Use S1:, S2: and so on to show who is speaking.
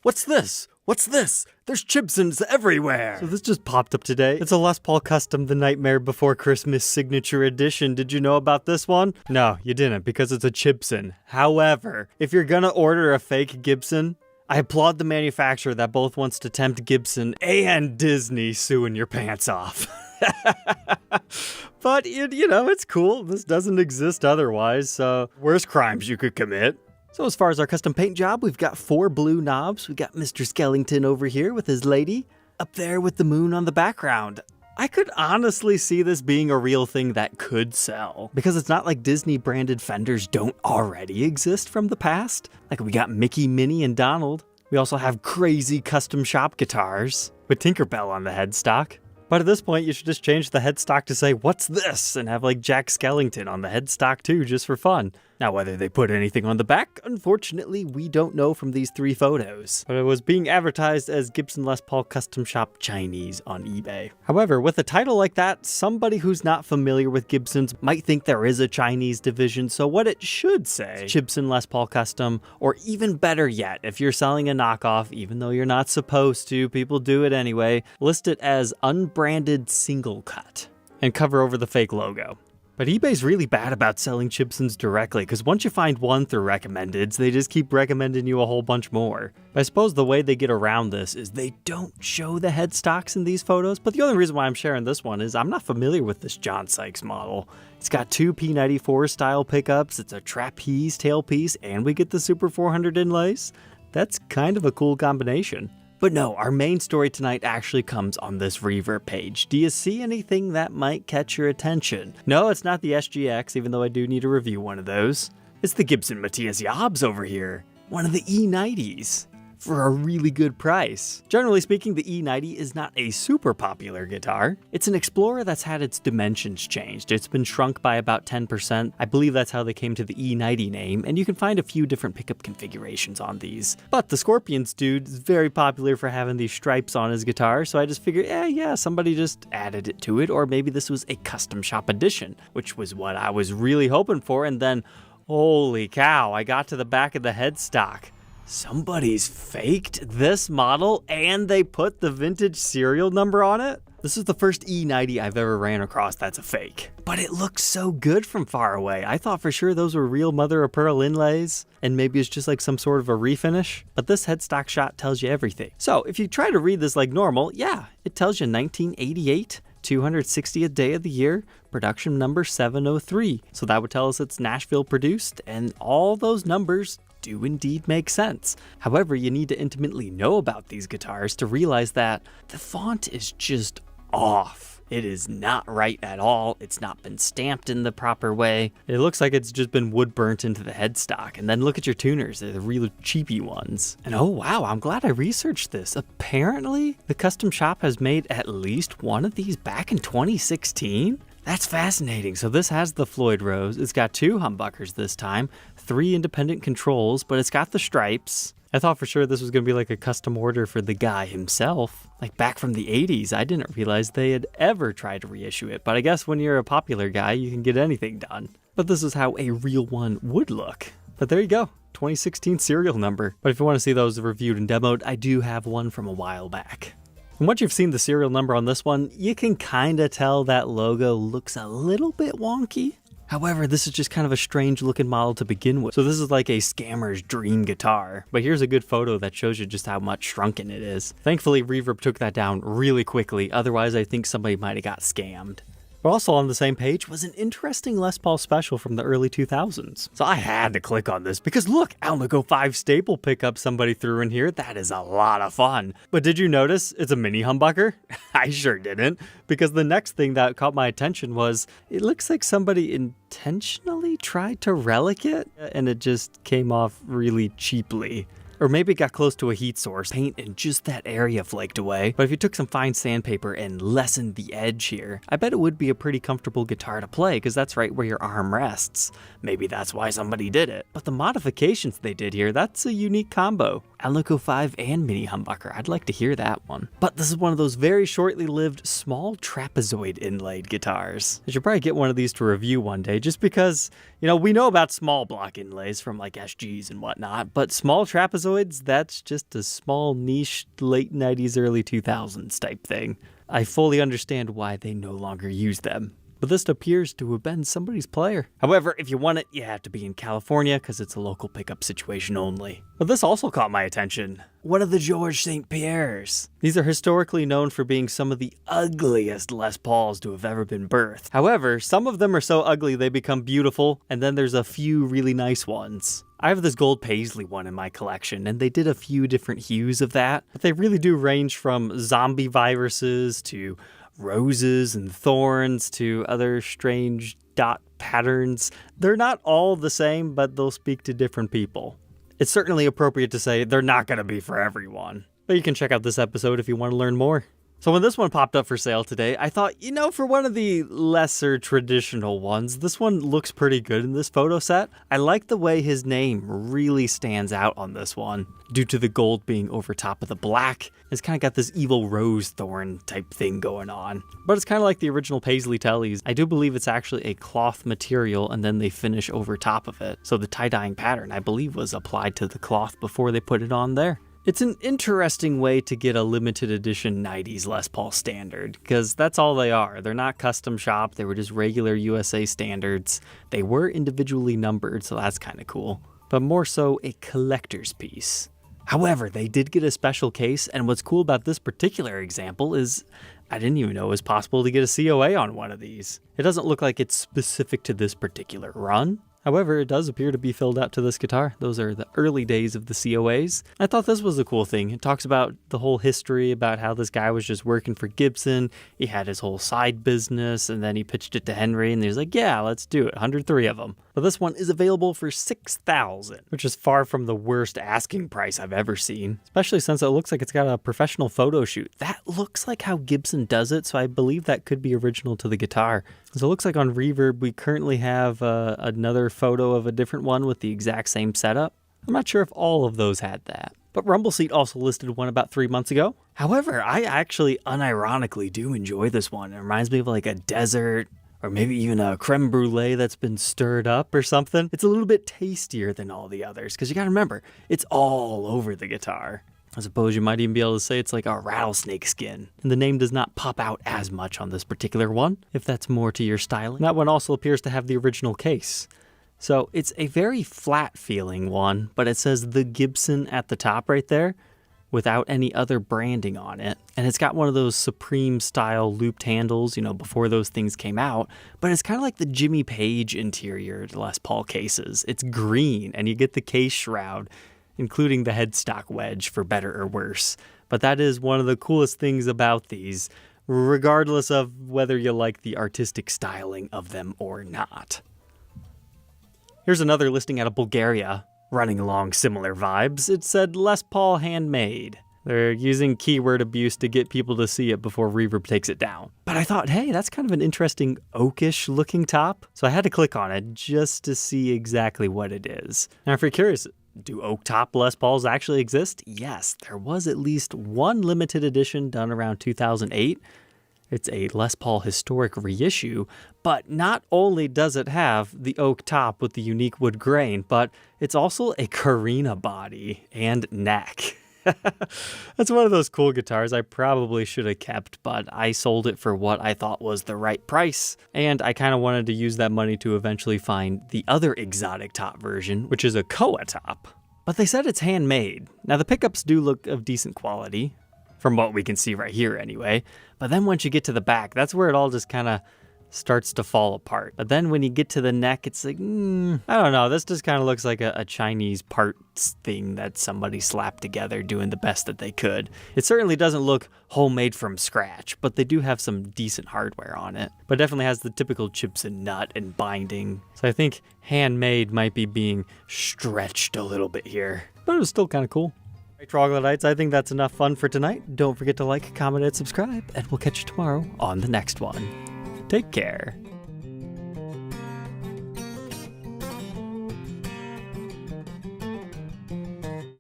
S1: What's this? What's this? There's Chibsons everywhere! So this just popped up today. It's a Les Paul Custom The Nightmare Before Christmas Signature Edition. Did you know about this one? No, you didn't, because it's a Chibson. However, if you're gonna order a fake Gibson, I applaud the manufacturer that both wants to tempt Gibson and Disney suing your pants off. But, you know, it's cool. This doesn't exist otherwise, so worst crimes you could commit. So as far as our custom paint job, we've got 4 blue knobs. We got Mr. Skellington over here with his lady, up there with the moon on the background. I could honestly see this being a real thing that could sell, because it's not like Disney branded fenders don't already exist from the past. Like we got Mickey, Minnie, and Donald. We also have crazy custom shop guitars with Tinkerbell on the headstock. But at this point, you should just change the headstock to say, "What's this?" and have like Jack Skellington on the headstock too, just for fun. Now, whether they put anything on the back, unfortunately, we don't know from these 3 photos. But it was being advertised as Gibson Les Paul Custom Shop Chinese on eBay. However, with a title like that, somebody who's not familiar with Gibsons might think there is a Chinese division, so what it should say, Chibson Les Paul Custom, or even better yet, if you're selling a knockoff, even though you're not supposed to, people do it anyway, list it as unbranded single cut, and cover over the fake logo. But eBay's really bad about selling Chibsons directly, because once you find one through recommendeds, they just keep recommending you a whole bunch more. But I suppose the way they get around this is they don't show the headstocks in these photos, but the only reason why I'm sharing this one is I'm not familiar with this John Sykes model. It's got 2 P94 style pickups, it's a trapeze tailpiece, and we get the Super 400 inlays. That's kind of a cool combination. But no, our main story tonight actually comes on this reverb page. Do you see anything that might catch your attention? No, it's not the SGX, even though I do need to review one of those. It's the Gibson Matthias Jobs over here. One of the E90s. For a really good price. Generally speaking, the E90 is not a super popular guitar. It's an Explorer that's had its dimensions changed. It's been shrunk by about 10%. I believe that's how they came to the E90 name, and you can find a few different pickup configurations on these. But the Scorpions dude is very popular for having these stripes on his guitar, so I just figured, yeah, somebody just added it to it, or maybe this was a custom shop edition, which was what I was really hoping for, and then, holy cow, I got to the back of the headstock. Somebody's faked this model and they put the vintage serial number on it? This is the first E90 I've ever ran across that's a fake. But it looks so good from far away. I thought for sure those were real mother-of-pearl inlays, and maybe it's just like some sort of a refinish. But this headstock shot tells you everything. So if you try to read this like normal, yeah, it tells you 1988, 260th day of the year, production number 703. So that would tell us it's Nashville produced, and all those numbers do indeed make sense. However, you need to intimately know about these guitars to realize that the font is just off. It is not right at all. It's not been stamped in the proper way. It looks like it's just been wood burnt into the headstock. And then look at your tuners. They're the real cheapy ones. And oh wow, I'm glad I researched this. Apparently, the custom shop has made at least one of these back in 2016. That's fascinating. So this has the Floyd Rose. It's got 2 humbuckers this time, 3 independent controls, but it's got the stripes. I thought for sure this was going to be like a custom order for the guy himself. Like back from the 80s, I didn't realize they had ever tried to reissue it. But I guess when you're a popular guy, you can get anything done. But this is how a real one would look. But there you go, 2016 serial number. But if you want to see those reviewed and demoed, I do have one from a while back. And once you've seen the serial number on this one, you can kind of tell that logo looks a little bit wonky. However, this is just kind of a strange looking model to begin with. So this is like a scammer's dream guitar. But here's a good photo that shows you just how much shrunken it is. Thankfully, Reverb took that down really quickly. Otherwise, I think somebody might have got scammed. But also on the same page was an interesting Les Paul special from the early 2000s. So I had to click on this because look, Alnico 5 staple pickup somebody threw in here. That is a lot of fun. But did you notice it's a mini humbucker? I sure didn't, because the next thing that caught my attention was it looks like somebody intentionally tried to relic it and it just came off really cheaply. Or maybe it got close to a heat source, paint and just that area flaked away. But if you took some fine sandpaper and lessened the edge here, I bet it would be a pretty comfortable guitar to play, because that's right where your arm rests. Maybe that's why somebody did it. But the modifications they did here, that's a unique combo. Alnico 5 and mini humbucker, I'd like to hear that one. But this is one of those very shortly lived small trapezoid inlaid guitars. I should probably get one of these to review one day, just because, you know, we know about small block inlays from like SGs and whatnot, but small trapezoid trapezoids, that's just a small niche late 90s, early 2000s type thing. I fully understand why they no longer use them. But this appears to have been somebody's player. However, if you want it, you have to be in California because it's a local pickup situation only. But this also caught my attention. One of the George St. Pierres. These are historically known for being some of the ugliest Les Pauls to have ever been birthed. However, some of them are so ugly they become beautiful, and then there's a few really nice ones. I have this gold paisley one in my collection, and they did a few different hues of that, but they really do range from zombie viruses to roses and thorns to other strange dot patterns. They're not all the same, but they'll speak to different people. It's certainly appropriate to say they're not going to be for everyone. But you can check out this episode if you want to learn more. So when this one popped up for sale today, I thought, for one of the lesser traditional ones, this one looks pretty good in this photo set. I like the way his name really stands out on this one, due to the gold being over top of the black. It's kind of got this evil rose thorn type thing going on. But it's kind of like the original Paisley Tellies. I do believe it's actually a cloth material and then they finish over top of it. So the tie-dyeing pattern, I believe, was applied to the cloth before they put it on there. It's an interesting way to get a limited edition 90s Les Paul standard, because that's all they are. They're not custom shop, they were just regular USA standards. They were individually numbered, so that's kind of cool, but more so a collector's piece. However, they did get a special case, and what's cool about this particular example is I didn't even know it was possible to get a COA on one of these. It doesn't look like it's specific to this particular run. However, it does appear to be filled out to this guitar. Those are the early days of the COAs. I thought this was a cool thing. It talks about the whole history about how this guy was just working for Gibson. He had his whole side business, and then he pitched it to Henry, and he was like, yeah, let's do it. 103 of them. But this one is available for $6,000, which is far from the worst asking price I've ever seen, especially since it looks like it's got a professional photo shoot. That looks like how Gibson does it, so I believe that could be original to the guitar. So it looks like on Reverb, we currently have another photo of a different one with the exact same setup. I'm not sure if all of those had that. But Rumbleseat also listed one about 3 months ago. However, I actually unironically do enjoy this one. It reminds me of like a desert, or maybe even a creme brulee that's been stirred up or something. It's a little bit tastier than all the others, because you gotta remember, it's all over the guitar. I suppose you might even be able to say it's like a rattlesnake skin. And the name does not pop out as much on this particular one, if that's more to your styling. That one also appears to have the original case. So it's a very flat feeling one, but it says the Gibson at the top right there, without any other branding on it. And it's got one of those Supreme style looped handles, before those things came out, but it's kind of like the Jimmy Page interior Les Paul cases. It's green, and you get the case shroud, including the headstock wedge for better or worse. But that is one of the coolest things about these, regardless of whether you like the artistic styling of them or not. Here's another listing out of Bulgaria, running along similar vibes. It said Les Paul Handmade. They're using keyword abuse to get people to see it before Reverb takes it down. But I thought, hey, that's kind of an interesting oakish looking top. So I had to click on it just to see exactly what it is. Now, if you're curious, do oak top Les Pauls actually exist? Yes, there was at least one limited edition done around 2008. It's a Les Paul historic reissue, but not only does it have the oak top with the unique wood grain, but it's also a carina body and neck. That's one of those cool guitars I probably should have kept, but I sold it for what I thought was the right price, and I kind of wanted to use that money to eventually find the other exotic top version, which is a Koa top. But they said it's handmade. Now the pickups do look of decent quality, from what we can see right here anyway, but then once you get to the back, that's where it all just kind of starts to fall apart. But then when you get to the neck, it's like, I don't know, this just kind of looks like a Chinese parts thing that somebody slapped together doing the best that they could. It certainly doesn't look homemade from scratch, but they do have some decent hardware on it. But definitely has the typical Chibson nut and binding. So I think handmade might be being stretched a little bit here, but it was still kind of cool. Hey, Troglodytes, I think that's enough fun for tonight. Don't forget to like, comment, and subscribe, and we'll catch you tomorrow on the next one. Take care.